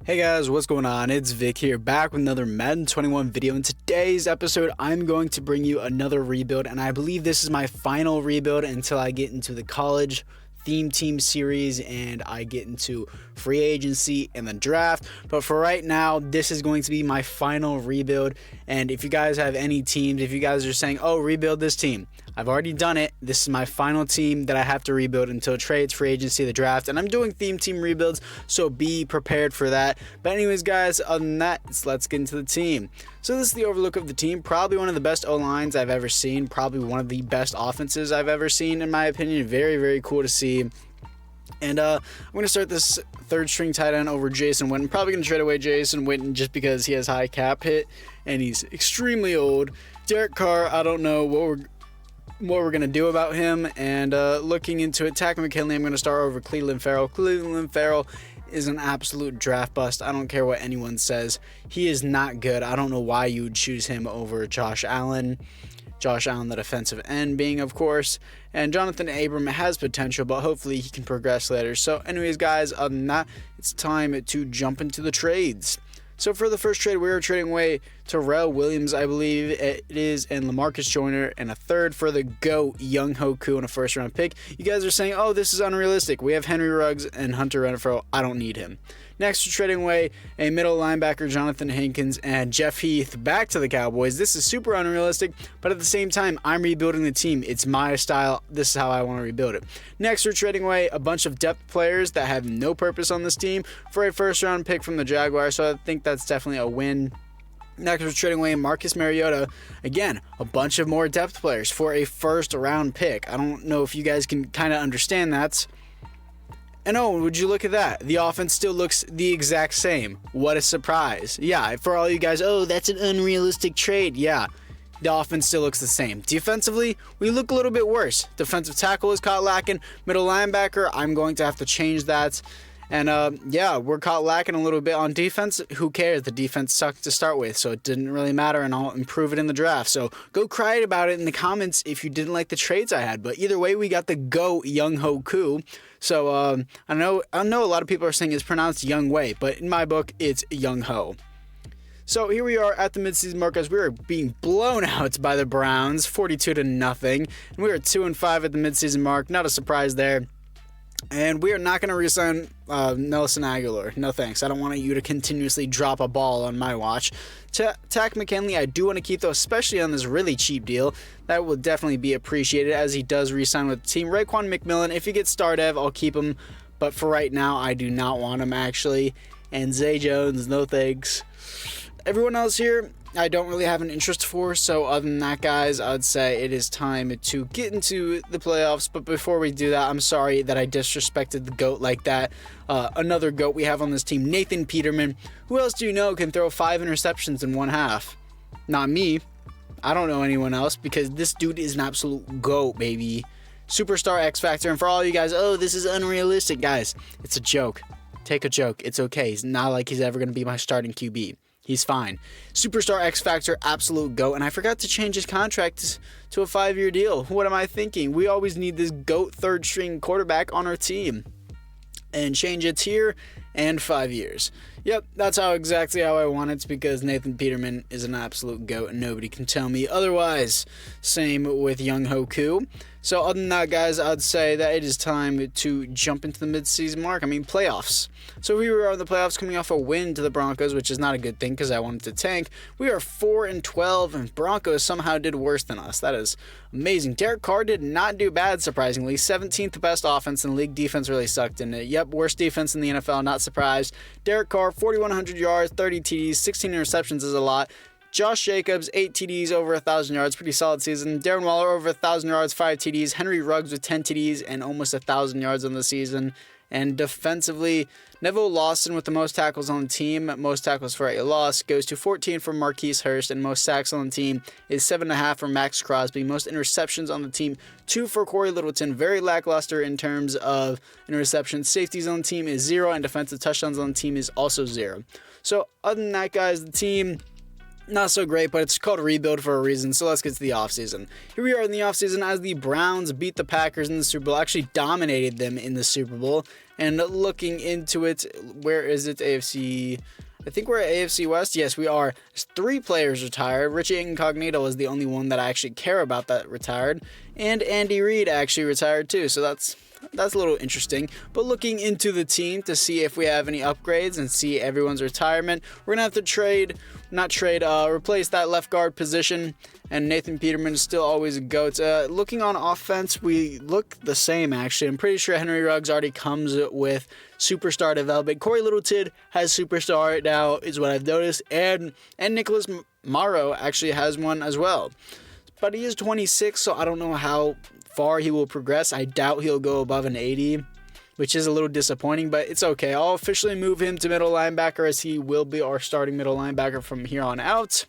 Hey guys, what's going on? It's Vic here, back with another Madden 21 video. In today's episode, I'm going to bring you another rebuild, and I believe this is my final rebuild until I get into the college theme team series and I get into free agency and the draft. But for right now, this is going to be my final rebuild. And if you guys have any teams, if you guys are saying, oh, rebuild this team, I've already done it. This is my final team that I have to rebuild until trades, free agency, the draft, and I'm doing theme team rebuilds, so be prepared for that. But anyways, guys, other than that, let's get into the team. So this is the overlook of the team. Probably one of the best O-lines I've ever seen. Probably one of the best offenses I've ever seen, in my opinion. Very, very cool to see. And I'm going to start this third string tight end over Jason Witten. Probably going to trade away Jason Witten just because he has high cap hit and he's extremely old. Derek Carr, I don't know what we're going to do about him. And looking into it, Takk McKinley, I'm going to start over Clelin Ferrell. Clelin Ferrell is an absolute draft bust. I don't care what anyone says. He is not good. I don't know why you would choose him over Josh Allen. Josh Allen, the defensive end, being, of course. And Jonathan Abram has potential, but hopefully he can progress later. So anyways, guys, other than that, it's time to jump into the trades. So for the first trade, we are trading away Terrell Williams, I believe it is, and LaMarcus Joyner, and a third for the GOAT, Young Hoku, and a first-round pick. You guys are saying, oh, this is unrealistic. We have Henry Ruggs and Hunter Renfrow. I don't need him. Next, we're trading away a middle linebacker, Jonathan Hankins, and Jeff Heath back to the Cowboys. This is super unrealistic, but at the same time, I'm rebuilding the team. It's my style. This is how I want to rebuild it. Next, we're trading away a bunch of depth players that have no purpose on this team for a first-round pick from the Jaguars, so I think that's definitely a win. Next, we're trading away Marcus Mariota. Again, a bunch of more depth players for a first-round pick. I don't know if you guys can kind of understand that. And oh, would you look at that? The offense still looks the exact same. What a surprise. Yeah, for all you guys, oh, that's an unrealistic trade. Yeah, the offense still looks the same. Defensively, we look a little bit worse. Defensive tackle is caught lacking. Middle linebacker, I'm going to have to change that. And yeah, we're caught lacking a little bit on defense. Who cares? The defense sucked to start with, so it didn't really matter, and I'll improve it in the draft. So go cry about it in the comments if you didn't like the trades I had. But either way, we got the GOAT, Young Hoku. So I know a lot of people are saying it's pronounced Young Wei, but in my book, it's Young Ho. So here we are at the midseason mark as we are being blown out by the Browns, 42-0. And we are 2-5 at the midseason mark. Not a surprise there. And we are not going to re-sign Nelson Aguilar. No thanks. I don't want you to continuously drop a ball on my watch. Takk McKinley, I do want to keep, though, especially on this really cheap deal. That will definitely be appreciated as he does re-sign with the team. Raekwon McMillan, if he gets star dev, I'll keep him. But for right now, I do not want him, actually. And Zay Jones, no thanks. Everyone else here, I don't really have an interest for, so other than that, guys, I'd say it is time to get into the playoffs. But before we do that, I'm sorry that I disrespected the GOAT like that. Another GOAT we have on this team, Nathan Peterman. Who else do you know can throw 5 interceptions in one half? Not me. I don't know anyone else, because this dude is an absolute GOAT, baby. Superstar X Factor. And for all you guys, oh, this is unrealistic, guys. It's a joke. Take a joke. It's okay. It's not like he's ever going to be my starting QB. He's fine. Superstar X Factor, absolute GOAT. And I forgot to change his contract to a 5-year deal. What am I thinking? We always need this GOAT third string quarterback on our team. And change it here and 5 years. Yep, that's exactly how I want it, because Nathan Peterman is an absolute GOAT and nobody can tell me otherwise. Same with Young Hoku. So other than that, guys, I'd say that it is time to jump into the midseason mark. I mean, playoffs. So we were in the playoffs coming off a win to the Broncos, which is not a good thing because I wanted to tank. We are 4-12, and Broncos somehow did worse than us. That is amazing. Derek Carr did not do bad, surprisingly. 17th best offense, and league defense really sucked in it. Yep, worst defense in the NFL, not surprised. Derek Carr, 4,100 yards, 30 TDs, 16 interceptions is a lot. Josh Jacobs, 8 TDs, over 1,000 yards, pretty solid season. Darren Waller, over 1,000 yards, 5 TDs. Henry Ruggs with 10 TDs and almost 1,000 yards on the season. And defensively, Neville Lawson with the most tackles on the team. Most tackles for a loss goes to 14 for Marquise Hurst, and most sacks on the team is 7.5 for Max Crosby. Most interceptions on the team, 2 for Corey Littleton. Very lackluster in terms of interceptions. Safeties on the team is 0, and defensive touchdowns on the team is also 0. So other than that, guys, the team, not so great, but it's called a rebuild for a reason. So let's get to the offseason. Here we are in the offseason as the Browns beat the Packers in the Super Bowl, actually dominated them in the Super Bowl. And looking into it, where is it? AFC. I think we're at AFC West. Yes, we are. There's 3 players retired. Richie Incognito is the only one that I actually care about that retired. And Andy Reid actually retired too. So that's a little interesting. But looking into the team to see if we have any upgrades and see everyone's retirement, we're going to have to replace that left guard position. And Nathan Peterman is still always a GOAT. Looking on offense, we look the same, actually. I'm pretty sure Henry Ruggs already comes with superstar development. Corey Littleton has superstar now, is what I've noticed. And Nicholas Morrow actually has one as well. But he is 26, so I don't know how far he will progress. I doubt he'll go above an 80, which is a little disappointing, but it's okay. I'll officially move him to middle linebacker, as he will be our starting middle linebacker from here on out.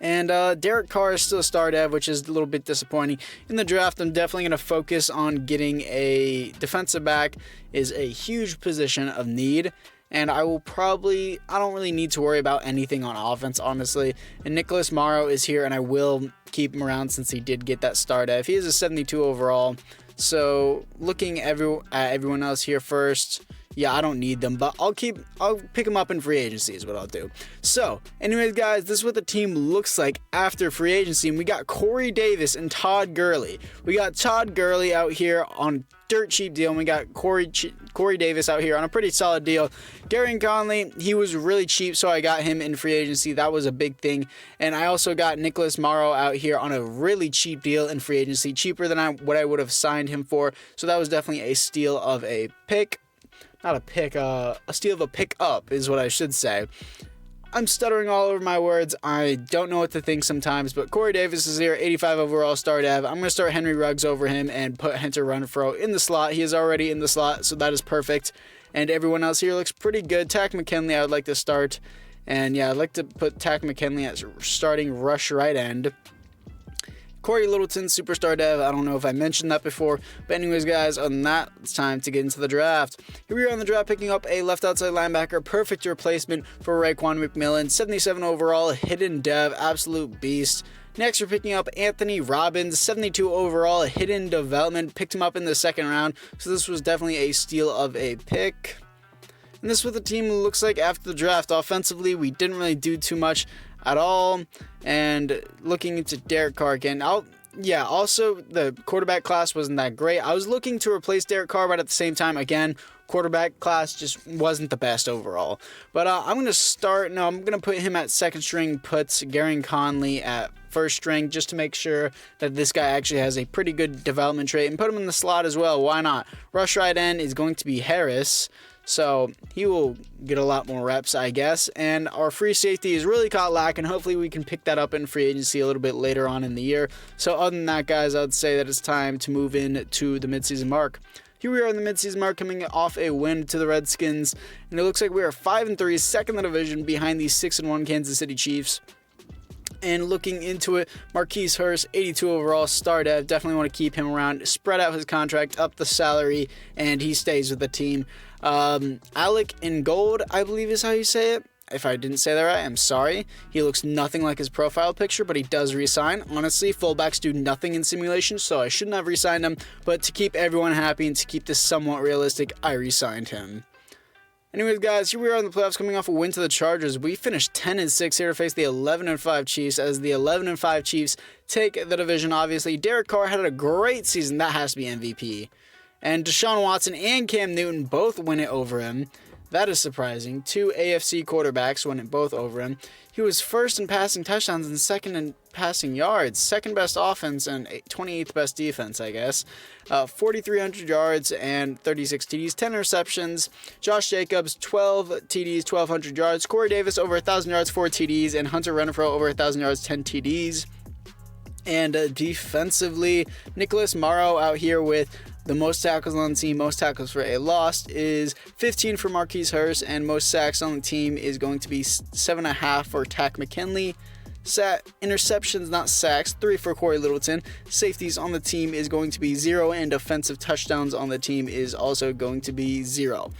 And Derek Carr is still a star dev, which is a little bit disappointing. In the draft, I'm definitely going to focus on getting a defensive back. Is a huge position of need. And I don't really need to worry about anything on offense, honestly. And Nicholas Morrow is here, and I will keep him around since he did get that star dev. He is a 72 overall. So looking at everyone else here first, yeah, I don't need them, but I'll pick them up in free agency is what I'll do. So, anyways, guys, this is what the team looks like after free agency. And we got Corey Davis and Todd Gurley. We got Todd Gurley out here on dirt cheap deal, and we got Corey Davis out here on a pretty solid deal. Darian Conley, he was really cheap, so I got him in free agency. That was a big thing. And I also got Nicholas Morrow out here on a really cheap deal in free agency, cheaper than what I would have signed him for. So that was definitely a steal of a pick. Not a pick, a steal of a pick-up is what I should say. I'm stuttering all over my words. I don't know what to think sometimes, but Corey Davis is here, 85 overall star dev. I'm going to start Henry Ruggs over him and put Hunter Renfrow in the slot. He is already in the slot, so that is perfect. And everyone else here looks pretty good. Takk McKinley, I would like to start. And yeah, I'd like to put Takk McKinley as starting rush right end. Corey Littleton, superstar dev. I don't know if I mentioned that before. But anyways, guys, other than that, it's time to get into the draft. Here we are on the draft, picking up a left outside linebacker. Perfect replacement for Raekwon McMillan. 77 overall, hidden dev, absolute beast. Next, we're picking up Anthony Robbins, 72 overall, hidden development. Picked him up in the second round. So this was definitely a steal of a pick. And this is what the team looks like after the draft. Offensively, we didn't really do too much at all. And looking into Derek Carr again, also the quarterback class wasn't that great. I was looking to replace Derek Carr, but at the same time, again, quarterback class just wasn't the best overall. But I'm going to put him at second string, put Darian Conley at first string, just to make sure that this guy actually has a pretty good development trait, and put him in the slot as well. Why not? Rush right end is going to be Harris. So he will get a lot more reps, I guess. And our free safety is really caught lacking. Hopefully we can pick that up in free agency a little bit later on in the year. So other than that, guys, I would say that it's time to move in to the midseason mark. Here we are in the midseason mark, coming off a win to the Redskins. And it looks like we are 5-3, second in the division behind the 6-1 Kansas City Chiefs. And looking into it, Marquise Hurst, 82 overall, star dev. Definitely want to keep him around. Spread out his contract, up the salary, and he stays with the team. Alec in gold, I believe is how you say it. If I didn't say that right, I'm sorry. He looks nothing like his profile picture, but he does resign. Honestly, fullbacks do nothing in simulation, so I shouldn't have resigned him. But to keep everyone happy and to keep this somewhat realistic, I resigned him. Anyways, guys, here we are in the playoffs, coming off a win to the Chargers. We finished 10-6 here to face the 11-5 Chiefs, as the 11-5 Chiefs take the division. Obviously, Derek Carr had a great season. That has to be MVP. And Deshaun Watson and Cam Newton both win it over him. That is surprising. 2 AFC quarterbacks win it both over him. He was first in passing touchdowns and second in passing yards. Second best offense and 28th best defense, I guess. 4,300 yards and 36 TDs, 10 interceptions. Josh Jacobs, 12 TDs, 1,200 yards. Corey Davis, over 1,000 yards, 4 TDs. And Hunter Renfrow, over 1,000 yards, 10 TDs. And defensively, Nicholas Morrow out here with the most tackles on the team. Most tackles for a loss is 15 for Marquise Hurst, and most sacks on the team is going to be 7.5 for Takk McKinley. Interceptions, not sacks, 3 for Corey Littleton. Safeties on the team is going to be 0, and offensive touchdowns on the team is also going to be 0.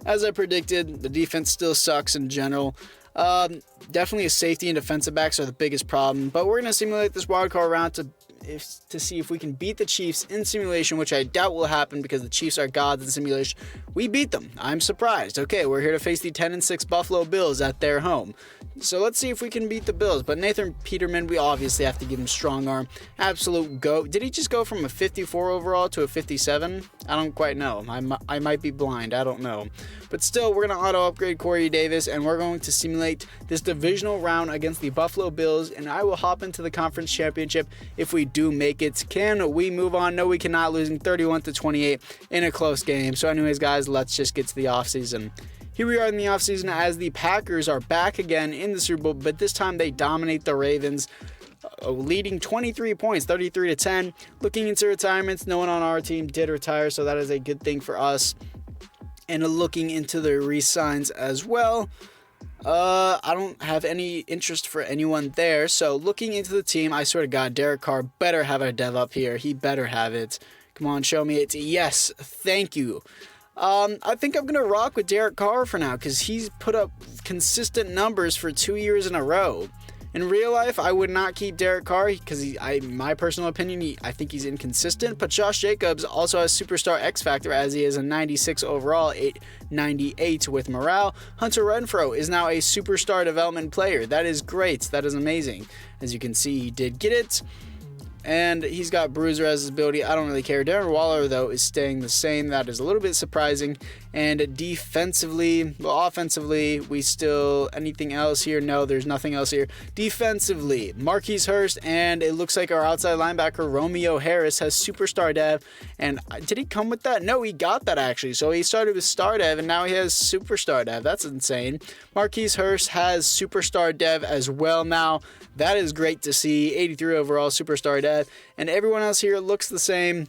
As I predicted, the defense still sucks in general. Definitely a safety and defensive backs are the biggest problem, but we're going to simulate this wildcard round to to see if we can beat the Chiefs in simulation, which I doubt will happen because the Chiefs are gods in simulation. We beat them. I'm surprised. Okay, we're here to face the 10-6 Buffalo Bills at their home. So let's see if we can beat the Bills. But Nathan Peterman, we obviously have to give him strong arm. Absolute GOAT. Did he just go from a 54 overall to a 57? I don't quite know. I might be blind. I don't know. But still, we're going to auto-upgrade Corey Davis, and we're going to simulate this divisional round against the Buffalo Bills, and I will hop into the conference championship if we do make it. Can we move on? No, we cannot, losing 31-28 in a close game. So anyways, guys, let's just get to the offseason. Here we are in the offseason as the Packers are back again in the Super Bowl, but this time they dominate the Ravens, leading 23 points, 33-10. Looking into retirements, no one on our team did retire, so that is a good thing for us. And looking into the re-signs as well, I don't have any interest for anyone there. So looking into the team, I swear to God, Derek Carr better have a dev up here. He better have it. Come on, show me it. Yes, thank you. I think I'm going to rock with Derek Carr for now because he's put up consistent numbers for 2 years in a row. In real life, I would not keep Derek Carr because my personal opinion, I think he's inconsistent. But Josh Jacobs also has superstar X factor as he is a 96 overall, 98 with morale. Hunter Renfrow is now a superstar development player. That is great. That is amazing. As you can see, he did get it. And he's got Bruiser as his ability. I don't really care. Darren Waller, though, is staying the same. That is a little bit surprising. And defensively, well, offensively, we still, anything else here? No, there's nothing else here. Defensively, Marquise Hurst, and it looks like our outside linebacker, Romeo Harris, has superstar dev. And did he come with that? No, he got that, actually. So he started with star dev, and now he has superstar dev. That's insane. Marquise Hurst has superstar dev as well now. That is great to see. 83 overall, superstar dev. And everyone else here looks the same.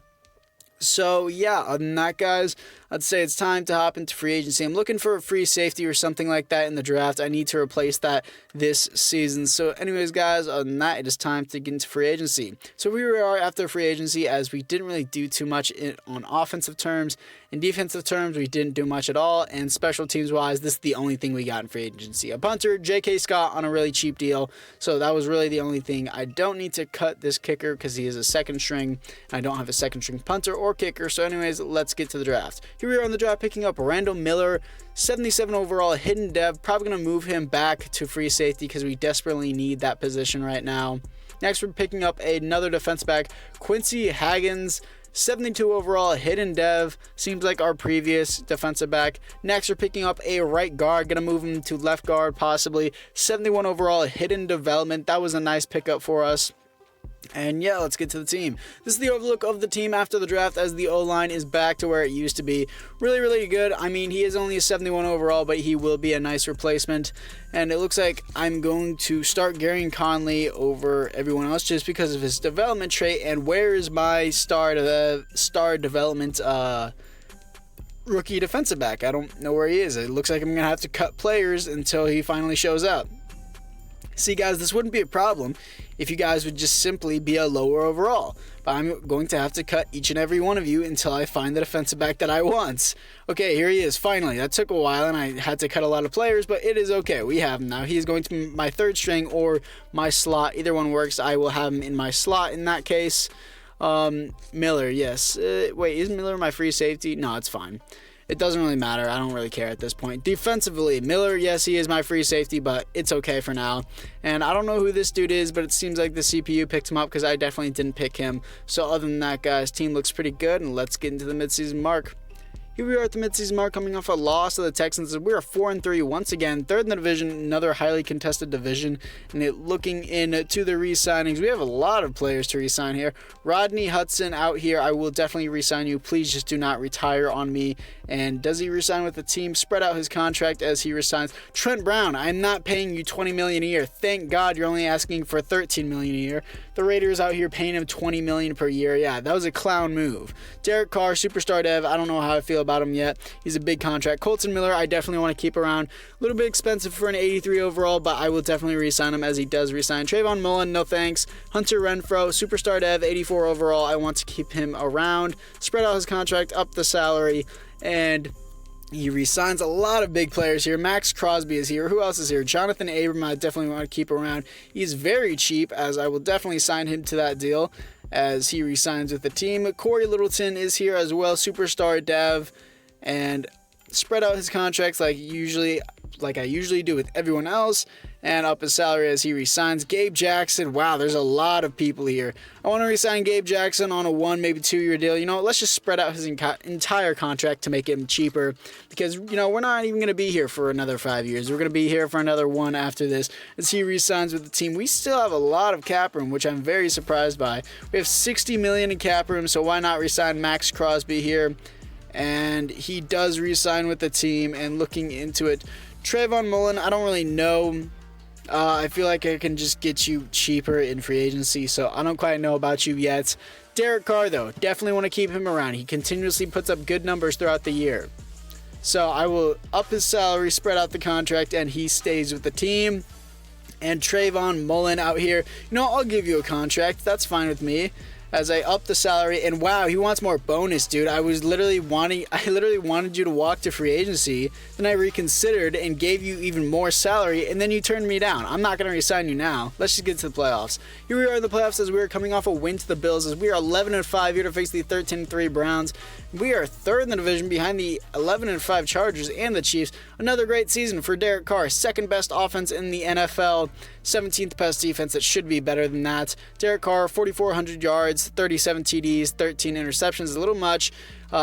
So, yeah, other than that, guys, I'd say it's time to hop into free agency. I'm looking for a free safety or something like that in the draft. I need to replace that this season. So, anyways, guys, other than that, it is time to get into free agency. So, here we are after free agency, as we didn't really do too much on offensive terms. In defensive terms, we didn't do much at all. And special teams-wise, this is the only thing we got in free agency. A punter, J.K. Scott, on a really cheap deal. So, that was really the only thing. I don't need to cut this kicker because he is a second string. I don't have a second string punter or kicker. So, anyways, let's get to the draft. Here we are on the draft, picking up Randall Miller, 77 overall, hidden dev. Probably going to move him back to free safety because we desperately need that position right now. Next, we're picking up another defense back, Quincy Haggins, 72 overall, hidden dev. Seems like our previous defensive back. Next, we're picking up a right guard. Going to move him to left guard, possibly. 71 overall, hidden development. That was a nice pickup for us. And yeah, let's get to the team. This is the overlook of the team after the draft, as the O-line is back to where it used to be. Really, really good. I mean, he is only a 71 overall, but he will be a nice replacement. And it looks like I'm going to start Gary Conley over everyone else just because of his development trait. And where is my star development rookie defensive back? I don't know where he is. It looks like I'm going to have to cut players until he finally shows up. See, guys, this wouldn't be a problem if you guys would just simply be a lower overall. But I'm going to have to cut each and every one of you until I find the defensive back that I want. Okay, here he is, finally. That took a while, and I had to cut a lot of players, but it is okay. We have him now. He is going to be my third string or my slot. Either one works. I will have him in my slot in that case. Miller, yes. Wait, is Miller my free safety? No, it's fine. It doesn't really matter. I don't really care at this point. Defensively, Miller, yes, he is my free safety, but it's okay for now. And I don't know who this dude is, but it seems like the CPU picked him up because I definitely didn't pick him. So other than that, guys, team looks pretty good, and let's get into the midseason mark. Here we are at the midseason mark, coming off a loss to the Texans. We are 4-3 once again, third in the division, another highly contested division. And looking into the re-signings, we have a lot of players to re-sign here. Rodney Hudson out here. I will definitely re-sign you. Please just do not retire on me. And does he re-sign with the team? Spread out his contract as he resigns. Trent Brown, I'm not paying you $20 million a year. Thank God you're only asking for $13 million a year. The Raiders out here paying him $20 million per year. Yeah, that was a clown move. Derek Carr, superstar dev. I don't know how I feel about him yet. He's a big contract. Colton Miller, I definitely want to keep around. A little bit expensive for an 83 overall, but I will definitely re-sign him as he does re-sign. Trayvon Mullen, no thanks. Hunter Renfrow, superstar dev, 84 overall. I want to keep him around. Spread out his contract, up the salary, and he re-signs a lot of big players here. Max Crosby is here. Who else is here? Jonathan Abram, I definitely want to keep around. He's very cheap, as I will definitely sign him to that deal. as he resigns with the team. Corey Littleton is here as well, superstar dev, and spread out his contracts like I usually do with everyone else, and up his salary as he resigns. Gabe Jackson, wow, there's a lot of people here. I want to resign Gabe Jackson on a 1, maybe 2-year deal. You know, let's just spread out his entire contract to make him cheaper, because, you know, we're not even going to be here for another 5 years. We're going to be here for another 1 after this as he resigns with the team. We still have a lot of cap room, which I'm very surprised by. We have $60 million in cap room, so why not resign Max Crosby here? And he does resign with the team. And looking into it, Trayvon Mullen, I don't really know. I feel like I can just get you cheaper in free agency, so I don't quite know about you yet. Derek Carr, though, definitely want to keep him around. He continuously puts up good numbers throughout the year. So I will up his salary, spread out the contract, and he stays with the team. And Trayvon Mullen out here, you know, I'll give you a contract. That's fine with me. As I up the salary, and wow, he wants more bonus, dude. I literally wanted you to walk to free agency, then I reconsidered and gave you even more salary, and then you turned me down. I'm not going to resign you now. Let's just get to the playoffs. Here we are in the playoffs as we are coming off a win to the Bills, as we are 11-5 here to face the 13-3 Browns. We are third in the division behind the 11-5 Chargers and the Chiefs. Another great season for Derek Carr, second best offense in the NFL, 17th best defense. That should be better than that. Derek Carr, 4,400 yards, 37 TDs, 13 interceptions, a little much.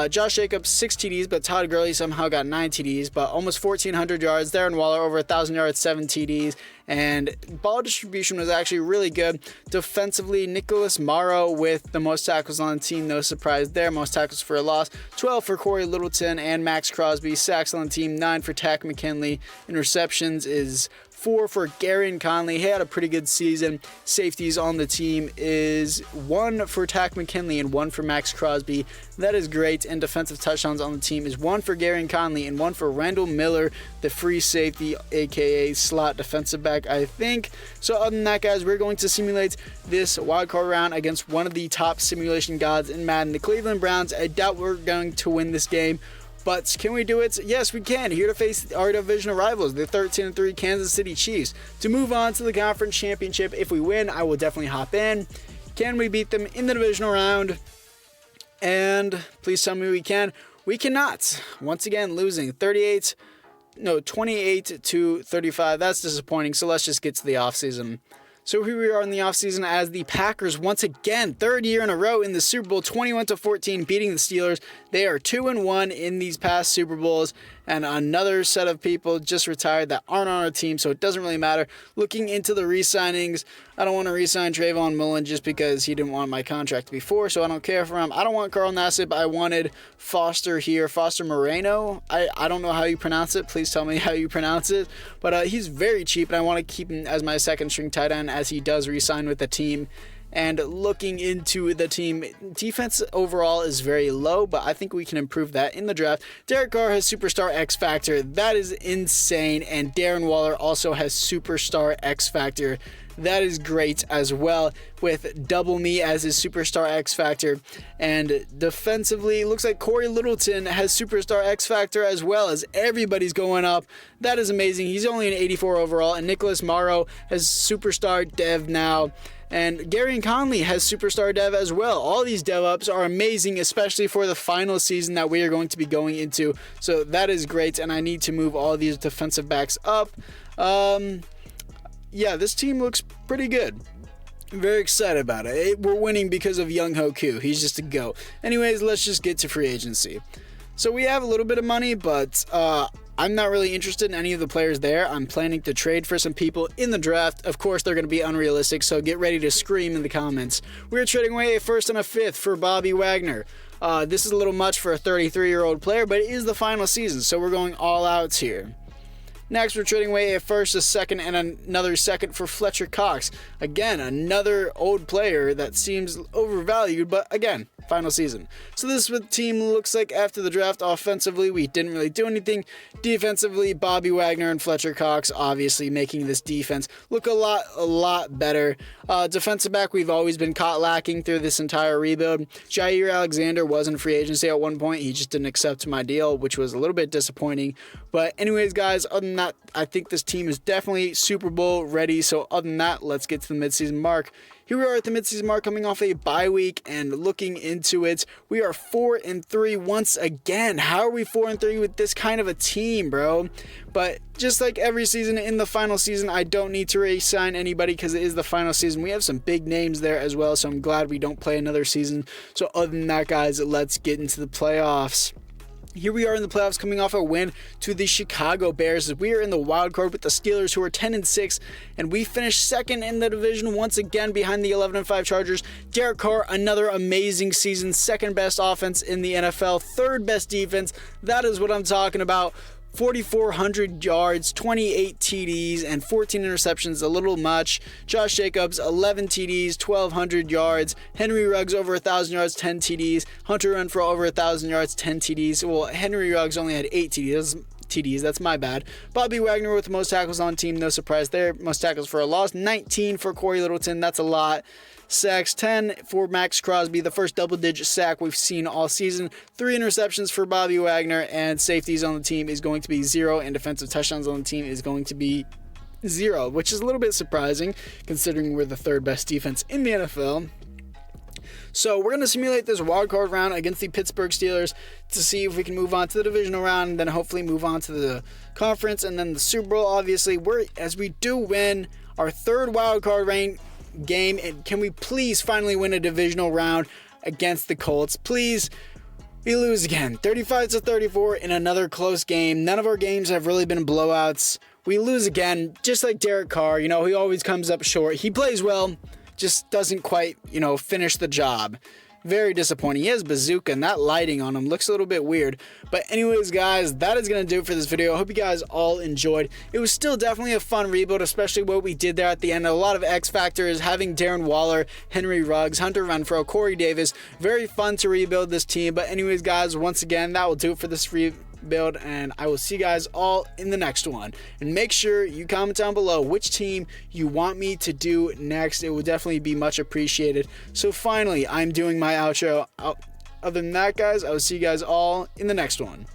Josh Jacobs, 6 TDs, but Todd Gurley somehow got 9 TDs, but almost 1,400 yards. Darren Waller, over 1,000 yards, 7 TDs, and ball distribution was actually really good. Defensively, Nicholas Morrow with the most tackles on the team, no surprise there. Most tackles for a loss, 12 for Corey Littleton and Max Crosby. Sacks on the team, 9 for Takk McKinley. Interceptions is 4 for Garyon Conley. He had a pretty good season. Safeties on the team is 1 for Takk McKinley and 1 for Max Crosby. That is great. And defensive touchdowns on the team is 1 for Garyon Conley and 1 for Randall Miller, the free safety, aka slot defensive back, I think. So other than that, guys, we're going to simulate this wildcard round against one of the top simulation gods in Madden, the Cleveland Browns. I doubt we're going to win this game, but can we do it? Yes, we can. Here to face our divisional rivals, the 13-3 Kansas City Chiefs, to move on to the conference championship. If we win, I will definitely hop in. Can we beat them in the divisional round? And please tell me we can. We cannot. Once again, losing 28 to 35. That's disappointing. So let's just get to the offseason. So here we are in the offseason as the Packers, once again, third year in a row in the Super Bowl, 21-14, beating the Steelers. They are 2-1 in these past Super Bowls, and another set of people just retired that aren't on our team, so it doesn't really matter. Looking into the re-signings, I don't want to re-sign Trayvon Mullen just because he didn't want my contract before, so I don't care for him. I don't want Carl Nassib. I wanted Foster here, Foster Moreno. I don't know how you pronounce it. Please tell me how you pronounce it. But he's very cheap, and I want to keep him as my second string tight end as he does re-sign with the team. And looking into the team, defense overall is very low, but I think we can improve that in the draft. Derek Carr has Superstar X Factor. That is insane. And Darren Waller also has Superstar X Factor. That is great as well, with Double Me as his Superstar X Factor. And defensively, it looks like Corey Littleton has Superstar X Factor as well, as everybody's going up. That is amazing. He's only an 84 overall. And Nicholas Morrow has Superstar Dev now. And Garyon Conley has Superstar Dev as well. All these dev ups are amazing, especially for the final season that we are going to be going into. So that is great, and I need to move all these defensive backs up. Yeah, this team looks pretty good. I'm very excited about it. We're winning because of Young Hoku. He's just a GOAT. Anyways, let's just get to free agency. So we have a little bit of money, but I'm not really interested in any of the players there. I'm planning to trade for some people in the draft. Of course, they're going to be unrealistic, so get ready to scream in the comments. We're trading away a first and a fifth for Bobby Wagner. This is a little much for a 33-year-old player, but it is the final season, so we're going all outs here. Next, we're trading away a first, a second, and another second for Fletcher Cox. Again, another old player that seems overvalued, but again, final season. So this is what the team looks like after the draft. Offensively, we didn't really do anything. Defensively, Bobby Wagner and Fletcher Cox obviously making this defense look a lot better. Defensive back, we've always been caught lacking through this entire rebuild. Jair Alexander was in free agency at one point. He just didn't accept my deal, which was a little bit disappointing. But anyways, guys, other than that, I think this team is definitely Super Bowl ready. So other than that, let's get to the midseason mark. here we are at the midseason mark coming off a bye week, and looking into it, we are 4-3 once again. How are we 4-3 with this kind of a team, bro? But just like every season, in the final season, I don't need to re-sign anybody because it is the final season. We have some big names there as well, so I'm glad we don't play another season. So other than that, guys, let's get into the playoffs. Here we are in the playoffs coming off a win to the Chicago Bears. We are in the wild card with the Steelers, who are 10-6, and we finished second in the division once again behind the 11-5 Chargers. Derek Carr, another amazing season, second best offense in the NFL, third best defense. That is what I'm talking about. 4,400 yards, 28 TDs, and 14 interceptions, a little much. Josh Jacobs, 11 TDs, 1,200 yards. Henry Ruggs, over 1,000 yards, 10 TDs. Hunter Renfrow, over 1,000 yards, 10 TDs. Well, Henry Ruggs only had 8 TDs. That's my bad. Bobby Wagner with the most tackles on team, no surprise there. Most tackles for a loss, 19 for Corey Littleton. That's a lot. Sacks, 10 for Max Crosby, the first double-digit sack we've seen all season. 3 interceptions for Bobby Wagner, and safeties on the team is going to be 0, and defensive touchdowns on the team is going to be 0, which is a little bit surprising considering we're the third best defense in the NFL. So we're going to simulate this wildcard round against the Pittsburgh Steelers to see if we can move on to the divisional round, and then hopefully move on to the conference and then the Super Bowl. Obviously, as we do win our third wildcard game, and can we please finally win a divisional round against the Colts? Please. We lose again, 35-34 in another close game. None of our games have really been blowouts. We lose again, just like Derek Carr. He always comes up short. He plays well, just doesn't quite, finish the job. Very disappointing. He has bazooka, and that lighting on him looks a little bit weird. But anyways, guys, that is going to do it for this video. I hope you guys all enjoyed. It was still definitely a fun rebuild, especially what we did there at the end. A lot of X factors, having Darren Waller, Henry Ruggs, Hunter Renfrow, Corey Davis. Very fun to rebuild this team. But anyways, guys, once again, that will do it for this rebuild, and I will see you guys all in the next one. And make sure you comment down below which team you want me to do next. It will definitely be much appreciated. So finally, I'm doing my outro. Other than that, guys, I will see you guys all in the next one.